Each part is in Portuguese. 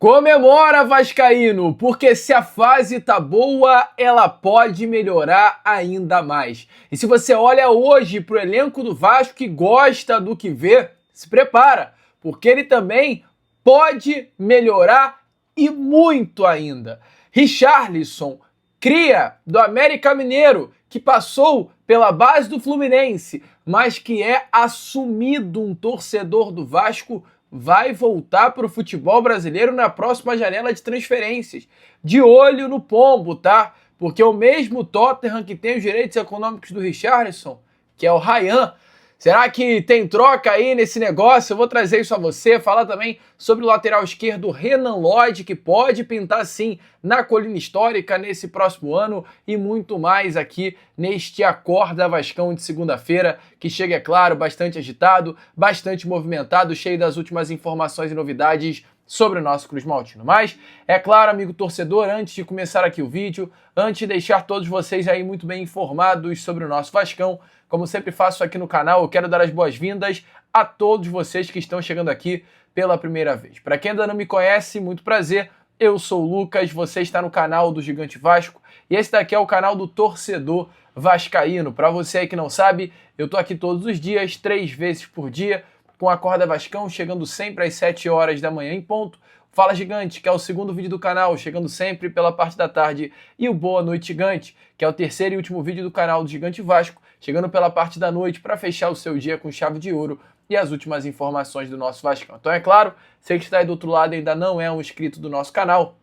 Comemora, vascaíno, porque se a fase tá boa, ela pode melhorar ainda mais. E se você olha hoje pro elenco do Vasco e gosta do que vê, se prepara, porque ele também pode melhorar e muito ainda. Richarlison, cria do América Mineiro, que passou pela base do Fluminense, mas que é assumido um torcedor do Vasco, vai voltar para o futebol brasileiro na próxima janela de transferências. De olho no pombo, tá? Porque o mesmo Tottenham que tem os direitos econômicos do Richarlison, que é o Ryan, será que tem troca aí nesse negócio? Eu vou trazer isso a você, falar também sobre o lateral esquerdo Renan Lodge, que pode pintar sim na colina histórica nesse próximo ano e muito mais aqui neste Acorda Vascão de segunda-feira, que chega, é claro, bastante agitado, bastante movimentado, cheio das últimas informações e novidades sobre o nosso Cruz Maltino. Mas, é claro, amigo torcedor, antes de começar aqui o vídeo, antes de deixar todos vocês aí muito bem informados sobre o nosso Vascão, como sempre faço aqui no canal, eu quero dar as boas-vindas a todos vocês que estão chegando aqui pela primeira vez. Para quem ainda não me conhece, muito prazer, eu sou o Lucas, você está no canal do Gigante Vasco e esse daqui é o canal do Torcedor Vascaíno. Para você aí que não sabe, eu tô aqui todos os dias, 3 vezes por dia, com a Acorda Vascão, chegando sempre às 7 horas da manhã em ponto. Fala Gigante, que é o segundo vídeo do canal, chegando sempre pela parte da tarde. E o Boa Noite Gigante, que é o terceiro e último vídeo do canal do Gigante Vasco, chegando pela parte da noite para fechar o seu dia com chave de ouro e as últimas informações do nosso Vascão. Então é claro, você que está aí do outro lado e ainda não é um inscrito do nosso canal,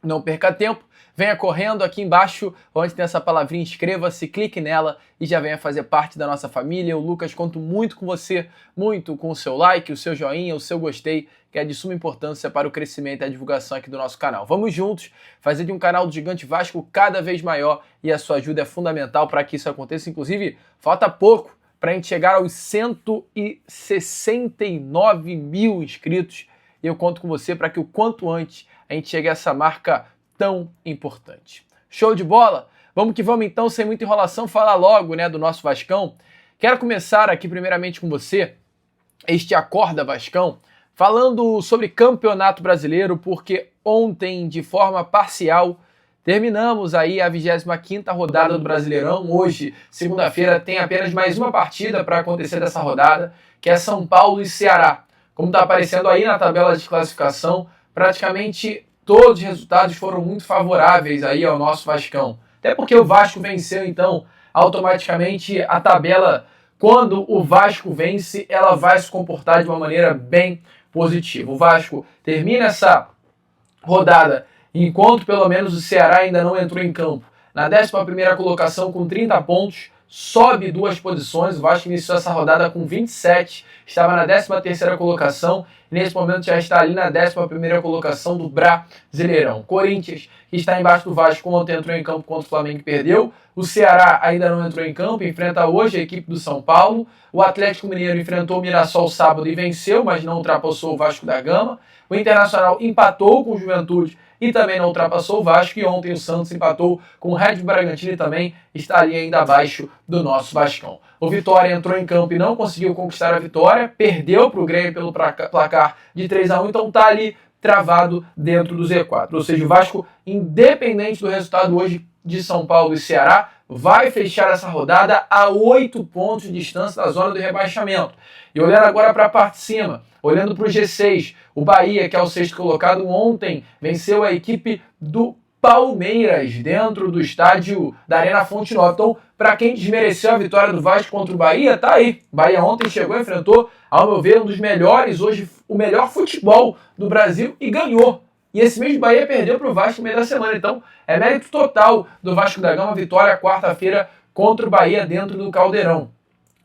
não perca tempo, venha correndo aqui embaixo, onde tem essa palavrinha inscreva-se, clique nela e já venha fazer parte da nossa família. Eu, Lucas, conto muito com você, muito com o seu like, o seu joinha, o seu gostei, que é de suma importância para o crescimento e a divulgação aqui do nosso canal. Vamos juntos fazer de um canal do Gigante Vasco cada vez maior e a sua ajuda é fundamental para que isso aconteça. Inclusive, falta pouco para a gente chegar aos 169 mil inscritos e eu conto com você para que o quanto antes a gente chegue a essa marca tão importante. Show de bola? Vamos que vamos então, sem muita enrolação, falar logo, né, do nosso Vascão. Quero começar aqui primeiramente com você, este Acorda Vascão, falando sobre Campeonato Brasileiro, porque ontem, de forma parcial, terminamos aí a 25ª rodada do Brasileirão. Hoje, segunda-feira, tem apenas mais uma partida para acontecer dessa rodada, que é São Paulo e Ceará. Como está aparecendo aí na tabela de classificação, praticamente todos os resultados foram muito favoráveis aí ao nosso Vascão. Até porque o Vasco venceu, então, automaticamente a tabela, quando o Vasco vence, ela vai se comportar de uma maneira bem positiva. O Vasco termina essa rodada enquanto pelo menos o Ceará ainda não entrou em campo. Na 11ª colocação com 30 pontos, sobe 2 posições. O Vasco iniciou essa rodada com 27, estava na 13ª colocação e nesse momento já está ali na 11ª colocação do Brasileirão. Corinthians, que está embaixo do Vasco, ontem entrou em campo contra o Flamengo e perdeu. O Ceará ainda não entrou em campo, enfrenta hoje a equipe do São Paulo. O Atlético Mineiro enfrentou o Mirassol sábado e venceu, mas não ultrapassou o Vasco da Gama. O Internacional empatou com o Juventude e também não ultrapassou o Vasco. E ontem o Santos empatou com o Red Bull Bragantino e também está ali ainda abaixo do nosso Vascão. O Vitória entrou em campo e não conseguiu conquistar a vitória, perdeu para o Grêmio pelo placar de 3-1, então está ali travado dentro do Z4. Ou seja, o Vasco, independente do resultado hoje de São Paulo e Ceará, vai fechar essa rodada a 8 pontos de distância da zona do rebaixamento. E olhando agora para a parte de cima, olhando para o G6, o Bahia, que é o 6º colocado, ontem venceu a equipe do Palmeiras dentro do estádio da Arena Fonte Nova. Então, para quem desmereceu a vitória do Vasco contra o Bahia, tá aí. O Bahia ontem chegou e enfrentou, ao meu ver, um dos melhores, hoje o melhor futebol do Brasil e ganhou. E esse mesmo Bahia perdeu para o Vasco no meio da semana. Então, é mérito total do Vasco da Gama, vitória quarta-feira contra o Bahia dentro do Caldeirão.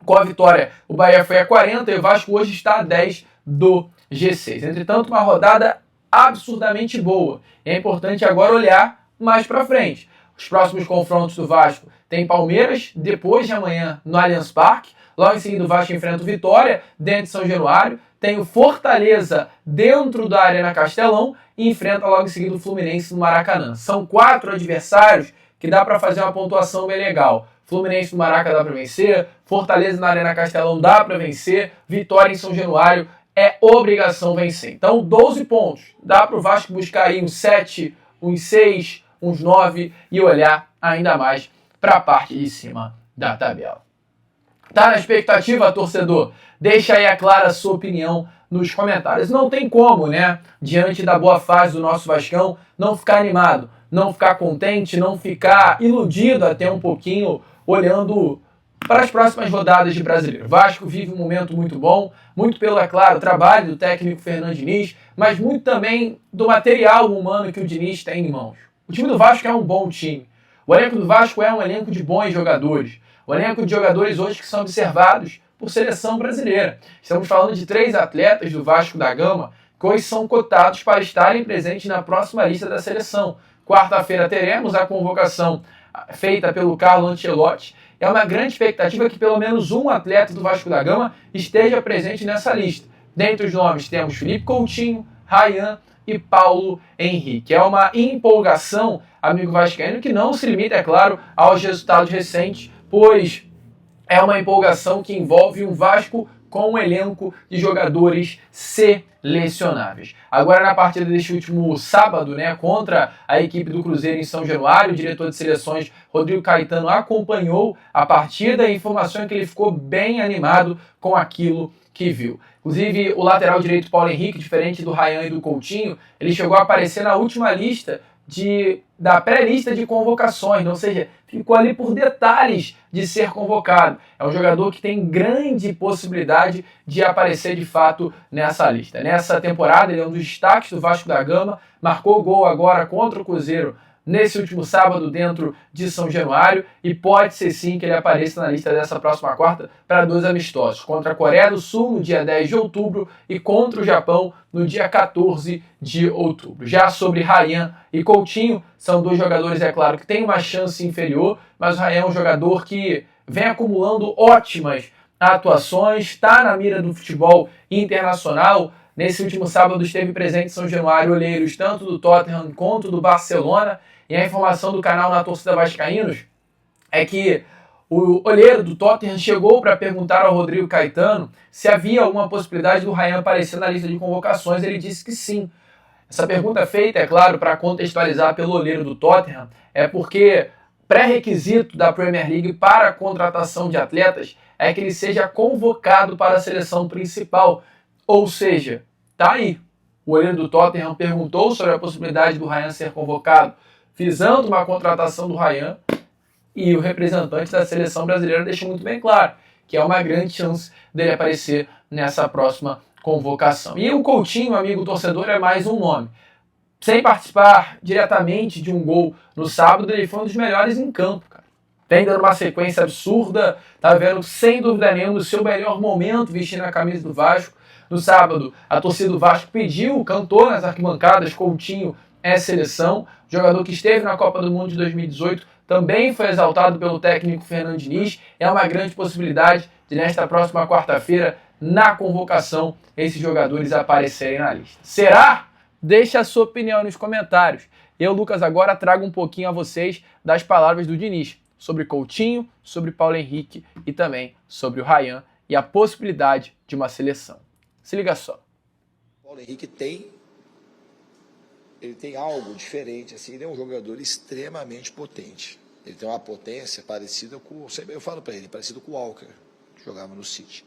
Com a vitória, o Bahia foi a 40 e o Vasco hoje está a 10 do G6. Entretanto, uma rodada absurdamente boa. E é importante agora olhar mais para frente. Os próximos confrontos do Vasco tem Palmeiras, depois de amanhã no Allianz Parque. Logo em seguida o Vasco enfrenta o Vitória, dentro de São Januário. Tem o Fortaleza dentro da Arena Castelão e enfrenta logo em seguida o Fluminense no Maracanã. São 4 adversários que dá para fazer uma pontuação bem legal. Fluminense no Maracanã dá para vencer, Fortaleza na Arena Castelão dá para vencer, Vitória em São Januário é obrigação vencer. Então, 12 pontos. Dá para o Vasco buscar aí uns 7, uns 6, uns 9 e olhar ainda mais para a parte de cima da tabela. Tá na expectativa, torcedor? Deixa aí, é clara, a sua opinião nos comentários. Não tem como, né, diante da boa fase do nosso Vascão, não ficar animado, não ficar contente, não ficar iludido até um pouquinho, olhando para as próximas rodadas de Brasileiro. O Vasco vive um momento muito bom, muito pelo, é claro, trabalho do técnico Fernando Diniz, mas muito também do material humano que o Diniz tem em mãos. O time do Vasco é um bom time. O elenco do Vasco é um elenco de bons jogadores. O elenco de jogadores hoje que são observados por seleção brasileira. Estamos falando de 3 atletas do Vasco da Gama que hoje são cotados para estarem presentes na próxima lista da seleção. Quarta-feira teremos a convocação feita pelo Carlo Ancelotti. É uma grande expectativa que pelo menos um atleta do Vasco da Gama esteja presente nessa lista. Dentre os nomes temos Felipe Coutinho, Ryan e Paulo Henrique. É uma empolgação, amigo vascaíno, que não se limita, é claro, aos resultados recentes, pois é uma empolgação que envolve um Vasco com um elenco de jogadores selecionáveis. Agora, na partida deste último sábado, né, contra a equipe do Cruzeiro em São Januário, o diretor de seleções Rodrigo Caetano acompanhou a partida e a informação é que ele ficou bem animado com aquilo que viu. Inclusive, o lateral direito Paulo Henrique, diferente do Ryan e do Coutinho, ele chegou a aparecer na última lista da pré-lista de convocações, ou seja, ficou ali por detalhes de ser convocado. É um jogador que tem grande possibilidade de aparecer de fato nessa lista. Nessa temporada ele é um dos destaques do Vasco da Gama, marcou gol agora contra o Cruzeiro nesse último sábado dentro de São Januário e pode ser sim que ele apareça na lista dessa próxima quarta para 2 amistosos, contra a Coreia do Sul no dia 10 de outubro e contra o Japão no dia 14 de outubro. Já sobre Ryan e Coutinho, são 2 jogadores, é claro, que têm uma chance inferior, mas o Ryan é um jogador que vem acumulando ótimas atuações, está na mira do futebol internacional. Nesse último sábado esteve presente em São Januário olheiros tanto do Tottenham quanto do Barcelona. E a informação do canal Na Torcida Vascaínos é que o olheiro do Tottenham chegou para perguntar ao Rodrigo Caetano se havia alguma possibilidade do Ryan aparecer na lista de convocações. Ele disse que sim. Essa pergunta feita, é claro, para contextualizar pelo olheiro do Tottenham, é porque pré-requisito da Premier League para a contratação de atletas é que ele seja convocado para a seleção principal. Ou seja, tá aí. O olheiro do Tottenham perguntou sobre a possibilidade do Ryan ser convocado, visando uma contratação do Ryan, e o representante da seleção brasileira deixou muito bem claro que é uma grande chance dele aparecer nessa próxima convocação. E o Coutinho, amigo torcedor, é mais um nome. Sem participar diretamente de um gol no sábado, ele foi um dos melhores em campo, cara. Vem dando uma sequência absurda, tá vendo sem dúvida nenhuma o seu melhor momento vestindo a camisa do Vasco. No sábado, a torcida do Vasco pediu, cantou nas arquibancadas, Coutinho é seleção. O jogador que esteve na Copa do Mundo de 2018 também foi exaltado pelo técnico Fernando Diniz. É uma grande possibilidade de, nesta próxima quarta-feira, na convocação, esses jogadores aparecerem na lista. Será? Deixe a sua opinião nos comentários. Eu, Lucas, agora trago um pouquinho a vocês das palavras do Diniz sobre Coutinho, sobre Paulo Henrique e também sobre o Ryan e a possibilidade de uma seleção. Se liga só. O Paulo Henrique ele tem algo diferente, assim, ele é um jogador extremamente potente. Ele tem uma potência parecida com, eu falo para ele, parecido com o Walker, que jogava no City.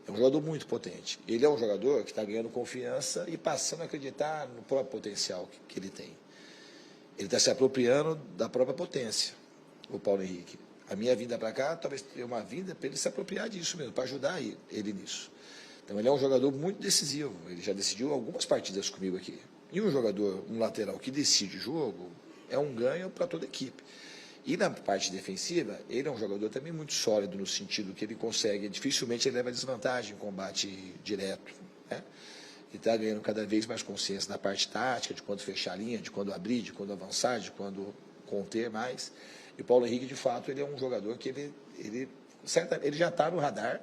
É um jogador muito potente. Ele é um jogador que está ganhando confiança e passando a acreditar no próprio potencial que ele tem. Ele está se apropriando da própria potência, o Paulo Henrique. A minha vinda para cá, talvez tenha uma vinda para ele se apropriar disso mesmo, para ajudar ele nisso. Então ele é um jogador muito decisivo, ele já decidiu algumas partidas comigo aqui. E um jogador, um lateral que decide o jogo, é um ganho para toda a equipe. E na parte defensiva, ele é um jogador também muito sólido no sentido que ele consegue, dificilmente ele leva desvantagem em combate direto, né? Ele está ganhando cada vez mais consciência na parte tática, de quando fechar a linha, de quando abrir, de quando avançar, de quando conter mais. E o Paulo Henrique, de fato, ele é um jogador que ele já está no radar.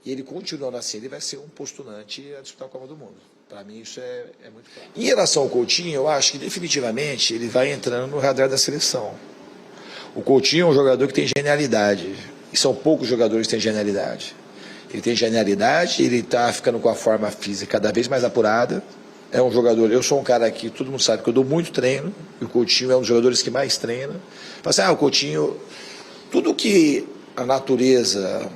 E ele continuando assim, ele vai ser um postulante a disputar a Copa do Mundo. Para mim isso é muito claro. Em relação ao Coutinho, eu acho que definitivamente ele vai entrando no radar da seleção. O Coutinho é um jogador que tem genialidade. E são poucos jogadores que têm genialidade. Ele tem genialidade, ele está ficando com a forma física cada vez mais apurada. É um jogador, eu sou um cara que todo mundo sabe que eu dou muito treino, e o Coutinho é um dos jogadores que mais treina. Fala assim, o Coutinho, tudo que a natureza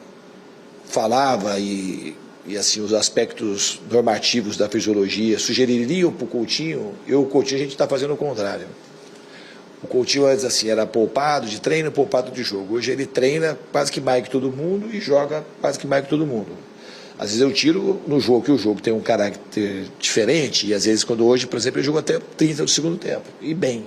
falava e assim, os aspectos normativos da fisiologia sugeririam para o Coutinho, o Coutinho a gente está fazendo o contrário. O Coutinho antes assim, era poupado de treino, poupado de jogo. Hoje ele treina quase que mais que todo mundo e joga quase que mais que todo mundo. Às vezes eu tiro no jogo, que o jogo tem um caráter diferente, e às vezes quando hoje, por exemplo, ele jogou até 30 do segundo tempo, e bem.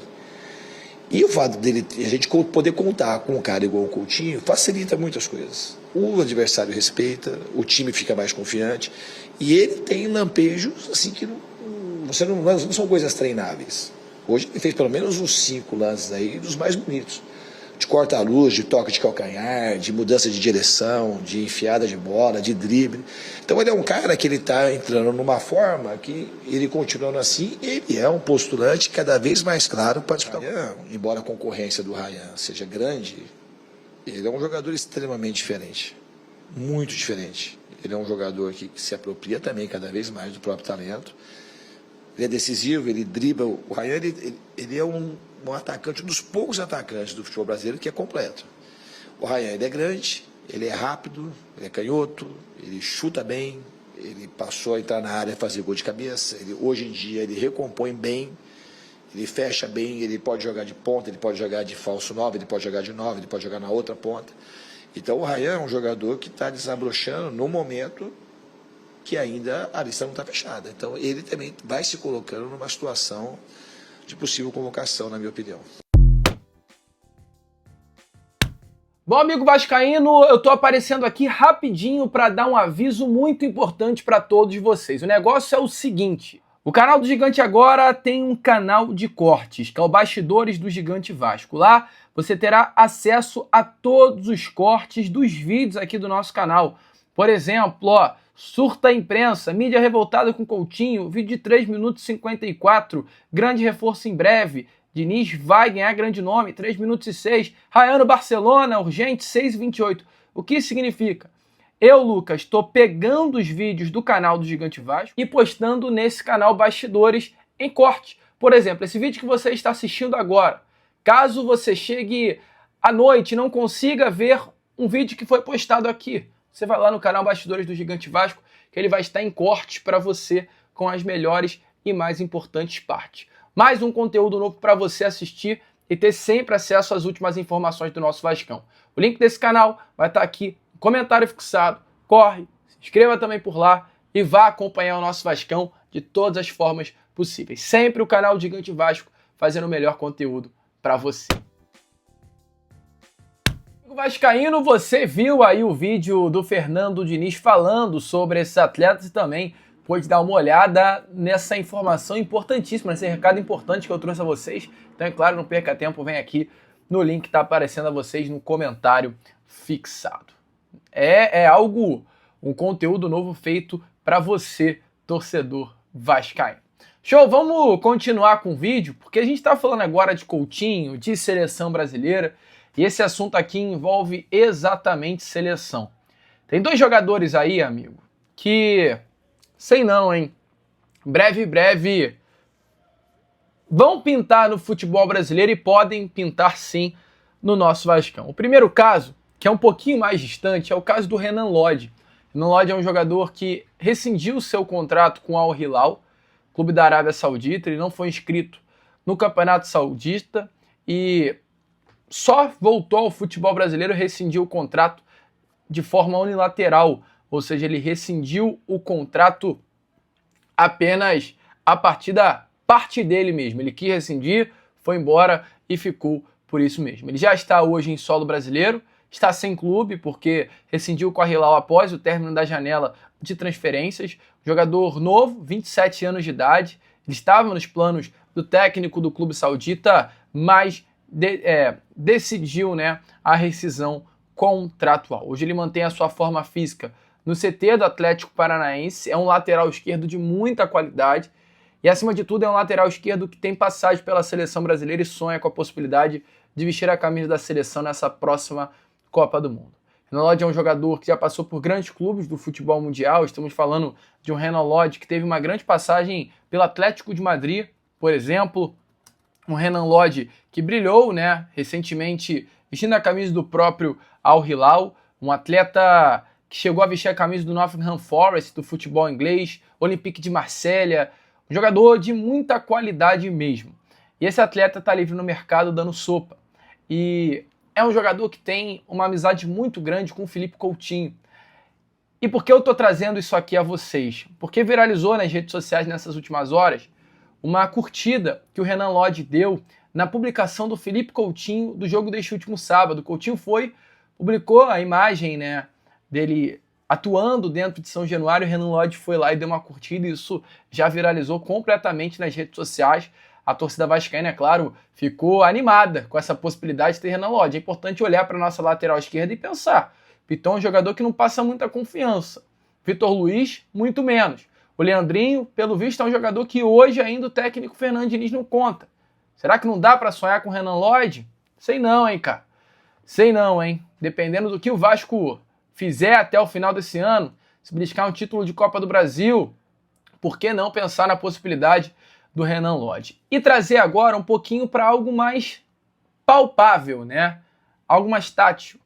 E o fato dele, a gente poder contar com um cara igual o Coutinho, facilita muitas coisas. O adversário respeita, o time fica mais confiante, e ele tem lampejos assim que não são coisas treináveis. Hoje ele fez pelo menos uns 5 lances aí dos mais bonitos. De corta-luz, de toque de calcanhar, de mudança de direção, de enfiada de bola, de drible. Então ele é um cara que ele está entrando numa forma que ele continuando assim, ele é um postulante cada vez mais claro para disputar. Embora a concorrência do Ryan seja grande, ele é um jogador extremamente diferente, muito diferente. Ele é um jogador que se apropria também cada vez mais do próprio talento. Ele é decisivo, ele dribla. O Ryan ele é um atacante, um dos poucos atacantes do futebol brasileiro que é completo. O Ryan, ele é grande, ele é rápido, ele é canhoto, ele chuta bem, ele passou a entrar na área e fazer gol de cabeça. Hoje em dia ele recompõe bem, ele fecha bem, ele pode jogar de ponta, ele pode jogar de falso 9, ele pode jogar de 9, ele pode jogar na outra ponta. Então o Ryan é um jogador que está desabrochando no momento que ainda a lista não está fechada. Então ele também vai se colocando numa situação de possível convocação, na minha opinião. Bom, amigo vascaíno, eu tô aparecendo aqui rapidinho para dar um aviso muito importante para todos vocês. O negócio é o seguinte: o canal do Gigante agora tem um canal de cortes, que é o Bastidores do Gigante Vasco. Lá você terá acesso a todos os cortes dos vídeos aqui do nosso canal. Por exemplo, surta a imprensa, mídia revoltada com Coutinho, vídeo de 3 minutos e 54, grande reforço em breve, Diniz vai ganhar grande nome, 3 minutos e 6, Ryan no Barcelona, urgente, 6 e 28. O que isso significa? Eu, Lucas, estou pegando os vídeos do canal do Gigante Vasco e postando nesse canal Bastidores em corte. Por exemplo, esse vídeo que você está assistindo agora, caso você chegue à noite e não consiga ver um vídeo que foi postado aqui, você vai lá no canal Bastidores do Gigante Vasco, que ele vai estar em cortes para você com as melhores e mais importantes partes. Mais um conteúdo novo para você assistir e ter sempre acesso às últimas informações do nosso Vascão. O link desse canal vai estar aqui no comentário fixado. Corre, se inscreva também por lá e vá acompanhar o nosso Vascão de todas as formas possíveis. Sempre o canal Gigante Vasco fazendo o melhor conteúdo para você. Vascaíno, você viu aí o vídeo do Fernando Diniz falando sobre esses atletas e também pôde dar uma olhada nessa informação importantíssima, nesse recado importante que eu trouxe a vocês. Então, é claro, não perca tempo, vem aqui no link que está aparecendo a vocês no comentário fixado. É algo, um conteúdo novo feito para você, torcedor vascaíno. Show, vamos continuar com o vídeo, porque a gente está falando agora de Coutinho, de seleção brasileira, e esse assunto aqui envolve exatamente seleção. Tem 2 jogadores aí, amigo, que, sei não, hein, breve, vão pintar no futebol brasileiro e podem pintar sim no nosso Vascão. O primeiro caso, que é um pouquinho mais distante, é o caso do Renan Lodge. Renan Lodge é um jogador que rescindiu seu contrato com o Al Hilal, clube da Arábia Saudita. Ele não foi inscrito no Campeonato Saudita e só voltou ao futebol brasileiro e rescindiu o contrato de forma unilateral, ou seja, ele rescindiu o contrato apenas a partir da parte dele mesmo. Ele quis rescindir, foi embora e ficou por isso mesmo. Ele já está hoje em solo brasileiro, está sem clube porque rescindiu com a Hilal após o término da janela de transferências. Jogador novo, 27 anos de idade, ele estava nos planos do técnico do clube saudita, mas decidiu, né, a rescisão contratual. Hoje ele mantém a sua forma física no CT do Atlético Paranaense, é um lateral esquerdo de muita qualidade e, acima de tudo, é um lateral esquerdo que tem passagem pela seleção brasileira e sonha com a possibilidade de vestir a camisa da seleção nessa próxima Copa do Mundo. Renan Lodge é um jogador que já passou por grandes clubes do futebol mundial. Estamos falando de um Renan Lodge que teve uma grande passagem pelo Atlético de Madrid, por exemplo. Um Renan Lodge que brilhou, né, recentemente vestindo a camisa do próprio Al Hilal. Um atleta que chegou a vestir a camisa do Nottingham Forest, do futebol inglês, Olympique de Marselha. Um jogador de muita qualidade mesmo. E esse atleta está livre no mercado dando sopa. E é um jogador que tem uma amizade muito grande com o Philippe Coutinho. E por que eu estou trazendo isso aqui a vocês? Porque viralizou nas redes sociais nessas últimas horas uma curtida que o Renan Lodge deu na publicação do Philippe Coutinho do jogo deste último sábado. O Coutinho publicou a imagem, né, dele atuando dentro de São Januário. O Renan Lodge foi lá e deu uma curtida e isso já viralizou completamente nas redes sociais. A torcida vascaína, é claro, ficou animada com essa possibilidade de ter Renan Lodge. É importante olhar para a nossa lateral esquerda e pensar. Piton é um jogador que não passa muita confiança. Vitor Luiz, muito menos. O Leandrinho, pelo visto, é um jogador que hoje ainda o técnico Fernando Diniz não conta. Será que não dá para sonhar com o Renan Lodge? Sei não, hein, cara. Sei não, hein. Dependendo do que o Vasco fizer até o final desse ano, se beliscar um título de Copa do Brasil, por que não pensar na possibilidade do Renan Lodge? E trazer agora um pouquinho para algo mais palpável, né? Algo mais tátil,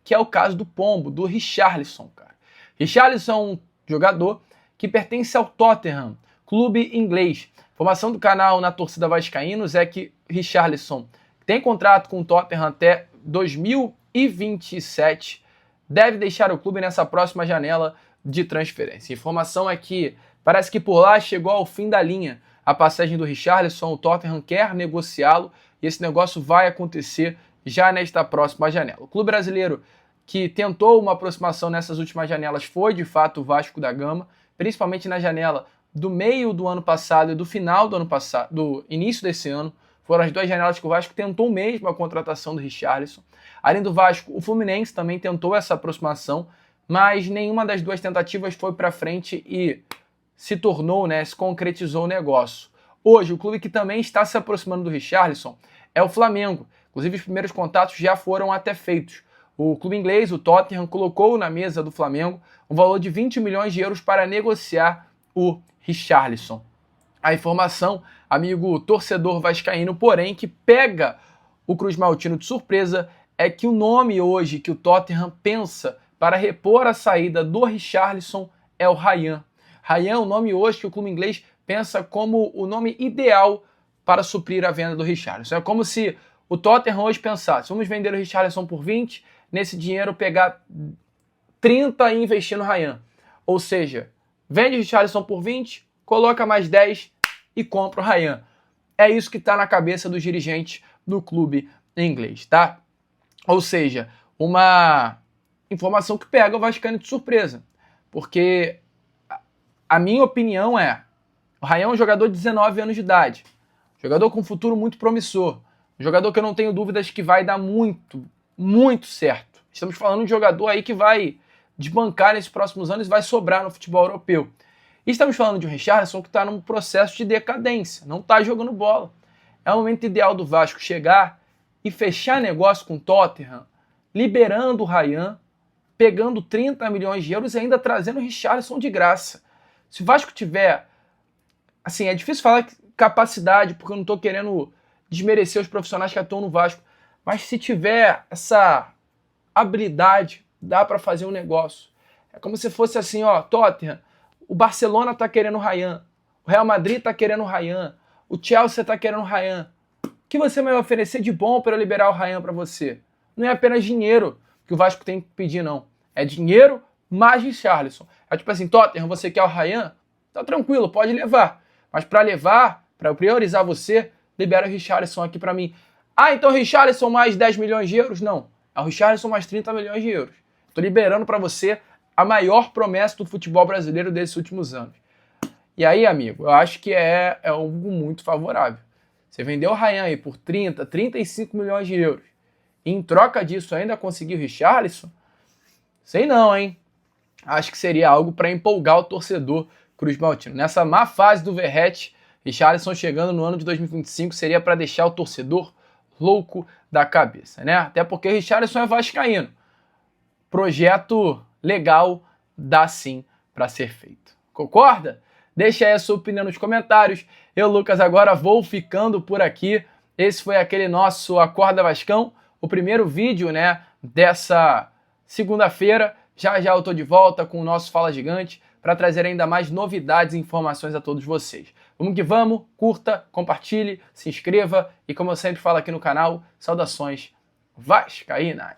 que é o caso do Pombo, do Richarlison, cara. Richarlison é um jogador que pertence ao Tottenham, clube inglês. Informação do canal Na Torcida Vascaínos é que Richarlison tem contrato com o Tottenham até 2027, deve deixar o clube nessa próxima janela de transferência. A informação é que parece que por lá chegou ao fim da linha a passagem do Richarlison, o Tottenham quer negociá-lo e esse negócio vai acontecer já nesta próxima janela. O clube brasileiro que tentou uma aproximação nessas últimas janelas foi, de fato, o Vasco da Gama, principalmente na janela do meio do ano passado e do final do ano passado, do início desse ano. Foram as duas janelas que o Vasco tentou mesmo a contratação do Richarlison. Além do Vasco, o Fluminense também tentou essa aproximação, mas nenhuma das duas tentativas foi para frente e se tornou, né, se concretizou o negócio. Hoje, o clube que também está se aproximando do Richarlison é o Flamengo. Inclusive, os primeiros contatos já foram até feitos. O clube inglês, o Tottenham, colocou na mesa do Flamengo um valor de 20 milhões de euros para negociar o Richarlison. A informação, amigo torcedor vascaíno, porém, que pega o Cruz Maltino de surpresa, é que o nome hoje que o Tottenham pensa para repor a saída do Richarlison é o Ryan. Ryan é o nome hoje que o clube inglês pensa como o nome ideal para suprir a venda do Richarlison. É como se o Tottenham hoje pensasse, vamos vender o Richarlison por 20, nesse dinheiro pegar 30 e investir no Ryan. Ou seja, vende o Richarlison por 20, coloca mais 10 e compra o Ryan. É isso que está na cabeça dos dirigentes do clube inglês, tá? Ou seja, uma informação que pega o vascaíno de surpresa. Porque a minha opinião é, o Ryan é um jogador de 19 anos de idade, jogador com um futuro muito promissor, um jogador que eu não tenho dúvidas que vai dar muito, muito certo. Estamos falando de um jogador aí que vai desbancar nesses próximos anos e vai sobrar no futebol europeu. E estamos falando de um Richarlison que está num processo de decadência, não está jogando bola. É o momento ideal do Vasco chegar e fechar negócio com o Tottenham, liberando o Ryan, pegando 30 milhões de euros e ainda trazendo o Richarlison de graça. Se o Vasco tiver, assim, é difícil falar capacidade, porque eu não estou querendo desmerecer os profissionais que atuam no Vasco, mas se tiver essa habilidade, dá para fazer um negócio. É como se fosse assim, ó, Tottenham, o Barcelona tá querendo o Ryan, o Real Madrid tá querendo o Ryan, o Chelsea tá querendo o Ryan. O que você vai oferecer de bom para liberar o Ryan para você? Não é apenas dinheiro que o Vasco tem que pedir, não. É dinheiro mais Richarlison. É tipo assim, Tottenham, você quer o Ryan? Tá tranquilo, pode levar. Mas para levar, para priorizar você, libera o Richarlison aqui para mim. Ah, então o Richarlison mais 10 milhões de euros? Não. É o Richarlison mais 30 milhões de euros. Estou liberando para você a maior promessa do futebol brasileiro desses últimos anos. E aí, amigo, eu acho que é algo muito favorável. Você vendeu o Ryan aí por 30, 35 milhões de euros. E em troca disso ainda conseguiu o Richarlison? Sei não, hein? Acho que seria algo para empolgar o torcedor Cruz Maltino. Nessa má fase do Verratti, Richarlison chegando no ano de 2025 seria para deixar o torcedor louco da cabeça, né? Até porque o Richarlison é vascaíno. projeto legal dá sim para ser feito. Concorda? Deixa aí a sua opinião nos comentários. Eu, Lucas, agora vou ficando por aqui. Esse foi aquele nosso Acorda Vascão, o primeiro vídeo, né, dessa segunda-feira. Já já eu tô de volta com o nosso Fala Gigante para trazer ainda mais novidades e informações a todos vocês. Vamos que vamos, curta, compartilhe, se inscreva e, como eu sempre falo aqui no canal, saudações vascaínas!